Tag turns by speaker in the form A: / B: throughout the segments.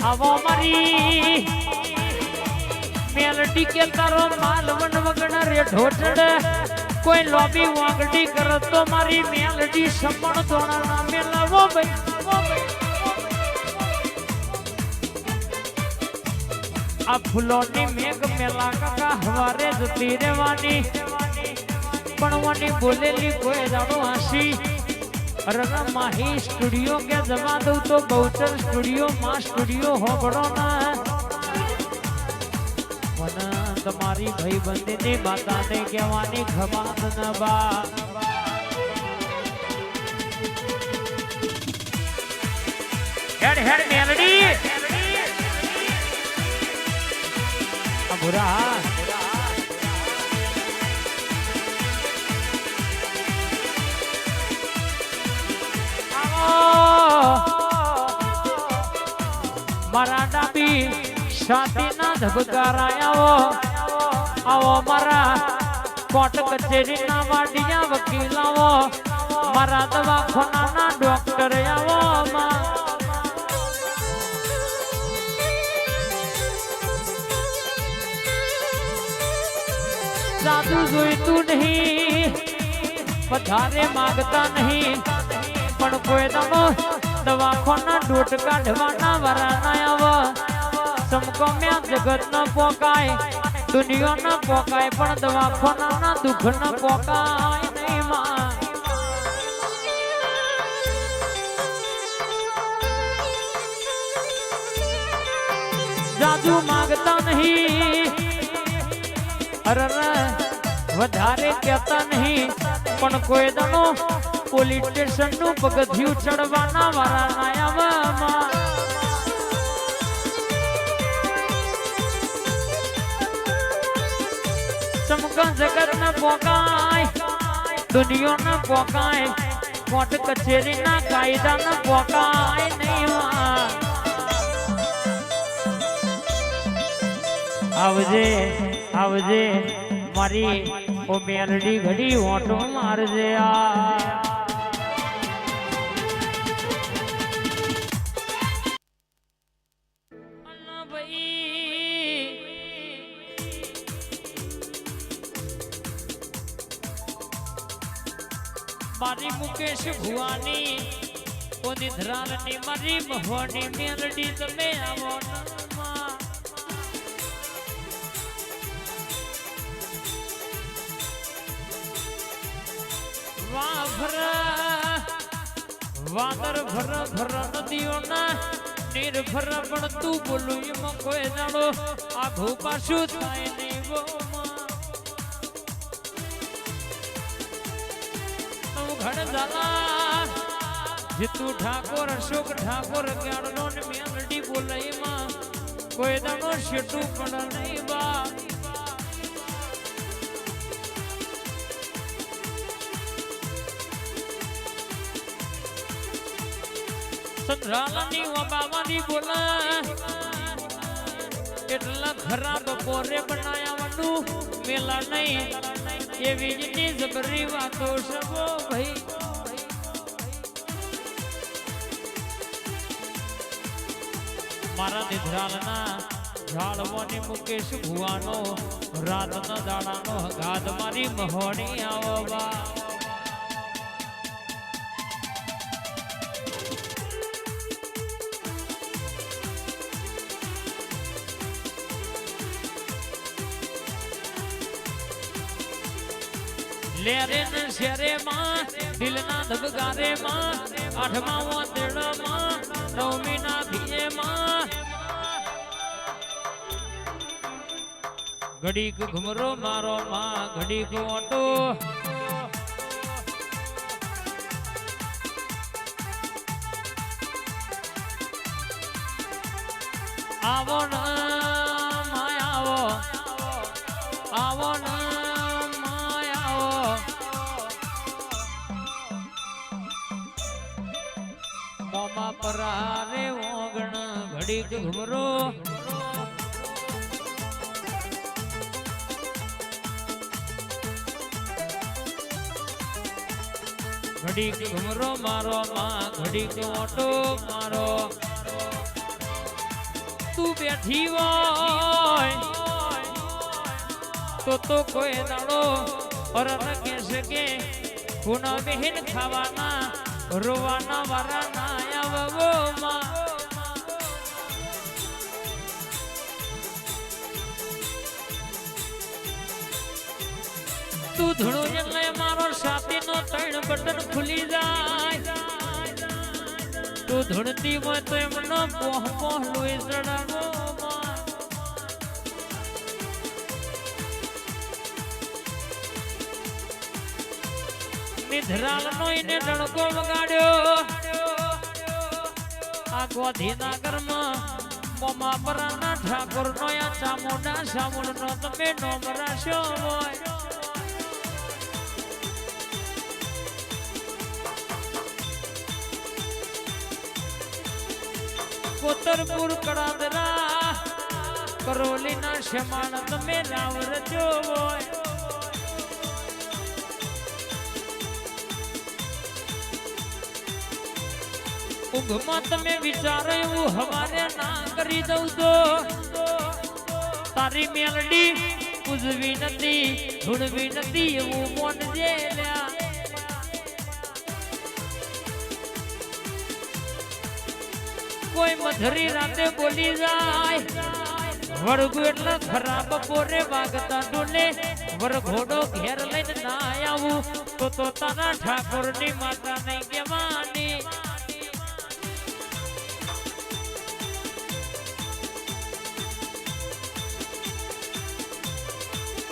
A: આવો મારી મેલડી કે તારો માલવન વગણ રે ઢોચડ કોઈ લોબી વાંગડી કરતો મારી મેલડી સમણ ધોણા ના મેલાવો ભાઈ આ ફૂલોની મેઘ મેલા કાકા હવારે જતી રેવાની પણ બોલેલી કોઈ જાણો હાસી અરે માહી સ્ટુડિયો કે જવા દઉં તો બહુચર સ્ટુડિયો માં સ્ટુડિયો હોબળો ના મને તમારી ભાઈ બંધીની માતાને કહેવાની ખમાત ન બા હેડ હેડ મેલડી અબુરા મારા ડાબી છાતીના ધબકારાયા આવો મારા કોર્ટ કચેરીના વાડિયા વકીલ આવો મારા દવાખાનાના ડોક્ટર આવો જાદુ જોઈતું નહીં વધારે માંગતા નહીં પણ કોઈ દમો દવાખાના ડોટ કાઢવાના વરાના આવો સમકો મેં જગત ન પોકાય દુનિયા ન પોકાય પણ દવાખાના દુઃખ ન પોકાય નહીં માં જાદુ માંગતા નહીં અરે વધારે કહેતા નહીં પણ કોઈ દનો પોલીસ સ્ટેશન નું પગથિયું ચડવાના વાળા આવામાં સમકા જગત ન પોકાય દુનિયા ન પોકાય કોર્ટ કચેરી ના કાયદા ન પોકાય નહીં આવજે આવજે મારી ઓ મેલડી ઘડી ઓટો મારજે મારી મુકેશ ભુવાની ઓની ધરાલની મારી મહોની મેલડી તમે આવો વાદર ભર ભર નદીઓના નિર્ભર પણ તું બોલું એમાં કોઈ જાણો આઘું પાછું થાય નહીં ઘડ ઝાલા જીતુ ઠાકોર અશોક ઠાકોર ગાડનો ને મેલડી બોલે એમાં કોઈ દાણો શેટું પણ નહીં બા સંધરાલાની બાવાની બોલા એટલા ખરાબ પોરે બનાયાવાનું મેલા નહીં એવી જ ની જબરી વાતો સબો ભાઈ મારા નિધરાલના ઝાડવાની મુકેશ ભુવાનો રાતના દાડાનો ગાદ મારી મહોણી આવો બા લેરે ન શેરે માં દિલના ધબકારે માં આઠમા વાતેડા માં નવમી ના ભીએ માં ઘડીક ઘુમરો મારો માં ઘડીક ઓટો આવો ન માયાવો આવો ન પરારે ઓગણ ઘડીક ઘુમરો ઘડીક ઘુમરો મારો માં ઘડીક ઓટો મારો તું બેઠી હોય તો કોઈ દાડો અરન કહેશે કે ગુના બહેન ખાવાના રોવાના વારા ના આવવો માં તું ધૂણું એટલે મારો છાતીનો ત્રણ બટન ખુલી જાય તું ધૂણતી હોય તો એમનો પોહ પોહ લોહી ચડાવો નિધરાલ નો એને ડણકો વગાડ્યો આ ગોધીનગર માં મોમાપરાના ઠાકોર નો આ ચામુંડા સામુંડ નો તમે નોમ રાખ્યો હોય કોતરપુર કડાદરા કરોલી ના શમાણ તમે રાવ રજો હોય ઊંઘમાં તમે વિચારો એવું હવારે ના કરી દઉં તો તારી મેલડી ઉજવી નથી ધૂણવી નથી એવું મોનજે લ્યા કોઈ મધરી રાતે બોલી જાય વળગુ એટલે ખરાબ પોરે વાગતા ડોલે વરઘોડો ઘેર લઈને ના આવું તો તારા ઠાકોર ની માતા નહીં કહેવાની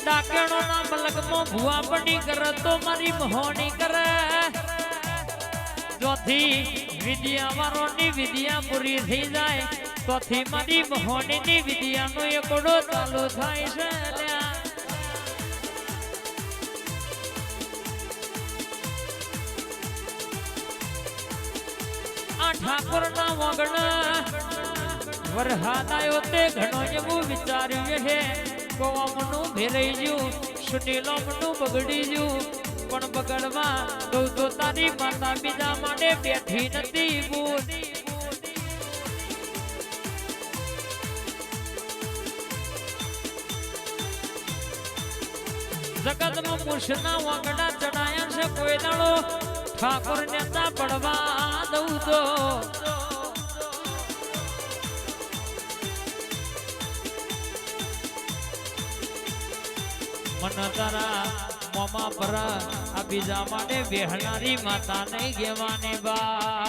A: ડાકેણો ના મલકમાં ભુવા પડી કરે તો મારી મહોણી કરે ચોથી વિદ્યા વાળો ની વિદ્યા પૂરી થઈ જાય તોથી મારી મહોની ની વિદ્યા નો એકડો ચાલુ થાય છે આ ઠાકોર ના વગણ વરહાદાયો તે ઘણો એવું વિચાર્યું છે કોમનું ભેરાઈ ગયું સુનેલો મનું બગડી ગયું પણ બગડવા તો તારી માતા બીજા માટે બેઠી નથી ભૂત જગતમાં મુશના વાગડા ચડાયા છે કોઈ દાડો ઠાકોર નેતા પડવા દઉં તો મન તારા મોમા પર આ બીજા માટે બેહનારી માતા નહીં કહેવાની બા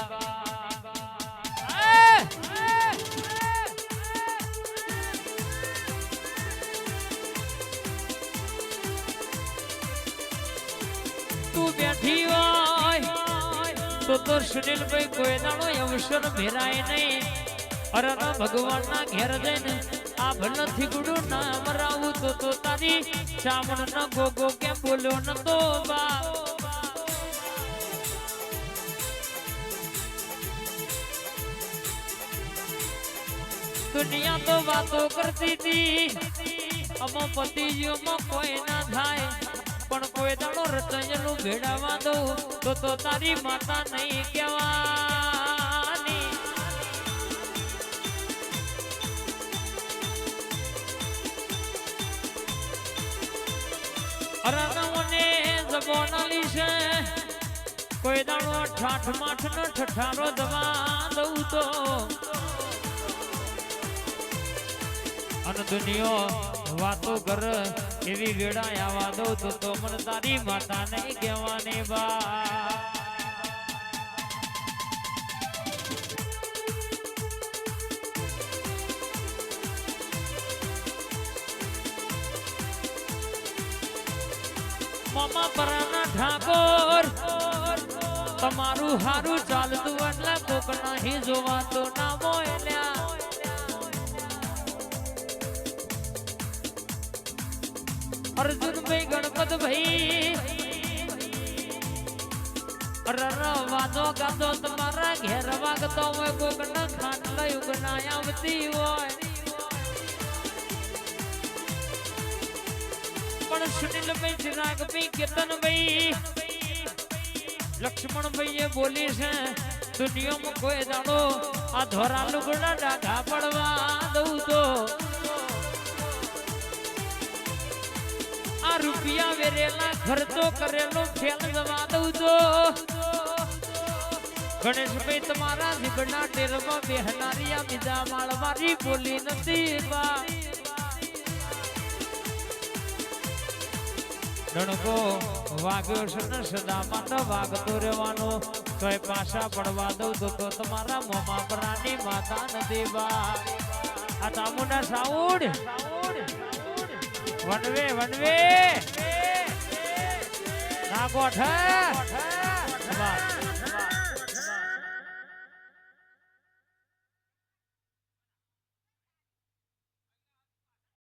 A: તું બેઠી હોય તો સુનિલભાઈ કોઈ દાડો અવસર ભેરાય નહીં અરે ભગવાન ના ઘેર જઈને આ ભલથી ગુડું ના મરાવું તો તારી ચામણ ન ગોગો કેમ બોલ્યો ન તો બા દુનિયા તો વાતો કરતી હતી અમો પતિજીઓમાં કોઈ ના થાય પણ કોઈ દાડો રચયલું ભેડાવા દઉં તો તારી માતા નહીં કહેવાની અરણવને જબોનાલી છે કોઈ દાડો ઠાઠ માઠ નો ઠઠારો દવા દઉં તો અને દુનિયો વાતો કર એવી વેળા આવા દઉં તો મને તારી માતા નહીં કહેવાની બા મામા પરાના ઠાકોર તમારું હારું ચાલતું એટલે કોક નહીં જોવાતો ના મોયલ્યા અર્જુનભાઈ ગણપતભાઈ વાદો ગાતો તમારા ઘેર વાગતો હોય કોક ના ખાટલા યુગના આવતી હોય પણ સુનિલભાઈ ચિરાગભાઈ કેતનભાઈ લક્ષ્મણભાઈ એ બોલી છે દુનિયામાં કોઈ દાડો આ ધોરા લુગડા ડાઘા પડવા દઉં તો આ રૂપિયા વેરેલા ખર્ચો કરેલો ફેલ જવા દઉં તો ગણેશભાઈ તમારા જીબના ટેરમાં બેહનારિયા બીજા માળ મારી બોલી નથી બા નણકો વાગ્યો છે ને સદા માટે વાગતો રહેવાનો તોય પાછા પડવા દઉં તો તમારા મોમાં પ્રાણી માતા નથી બા આ ચામુંડા સાઉડ વનવે ના ગોઠ